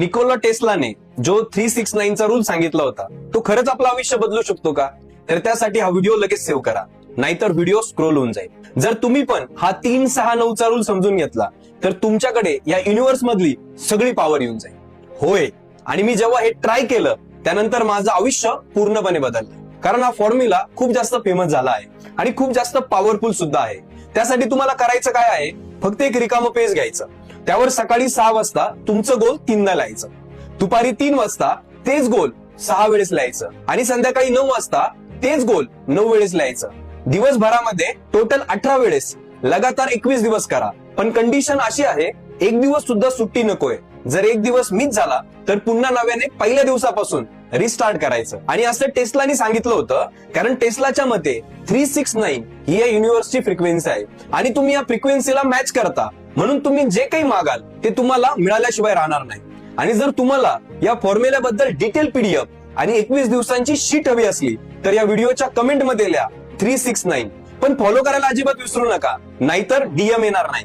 Nicola टेस्लाने जो 369 चा rule सांगितला होता तो खरंच आपलं आयुष्य बदलू शकतो का? तर त्यासाठी हा व्हिडिओ लगेच सेव्ह करा, नाहीतर व्हिडिओ स्क्रोल होऊन जाईल. जर तुम्ही पण हा 369 चा रूल समजून घेतला तर तुमच्याकडे या युनिव्हर्स मधली सगळी पॉवर येऊन जाईल. होय, आणि मी जेव्हा हे ट्राय केलं त्यानंतर माझं आयुष्य पूर्णपणे बदललं. कारण हा फॉर्म्युला खूप जास्त फेमस झाला आहे आणि खूप जास्त पॉवरफुल सुद्धा आहे. त्यासाठी तुम्हाला करायचं काय आहे, फक्त एक रिकामं पेज घ्यायचं, त्यावर सकाळी 6 वाजता तुमचं गोल 3दा लिहायचं, दुपारी 3 वाजता तेच गोल 6 वेळेस लिहायचं आणि संध्याकाळी 9 वाजता तेच गोल 9 वेळेस लिहायचं. दिवसभरामध्ये टोटल 18 वेळेस, लगातार 21 दिवस करा. पण कंडिशन अशी आहे, एक दिवस सुद्धा सुट्टी नकोय. जर एक दिवस मिस झाला तर पुन्हा नव्याने पहिल्या दिवसापासून रिस्टार्ट करायचं. आणि असं टेस्लाने सांगितलं होतं कारण टेस्लाच्या मते 369 ही या युनिव्हर्सची फ्रिक्वेन्सी आहे आणि तुम्ही या फ्रिक्वेन्सीला मॅच करता, म्हणून तुम्ही जे काही मागाल ते तुम्हाला मिळाल्याशिवाय राहणार नाही. आणि जर तुम्हाला या फॉर्म्युल्याबद्दल डिटेल पीडीएफ आणि 21 दिवसांची शीट हवी असली तर या व्हिडिओच्या कमेंट मध्ये लिहा 369. पण फॉलो करायला अजिबात विसरू नका, नाहीतर डीएम येणार नाही.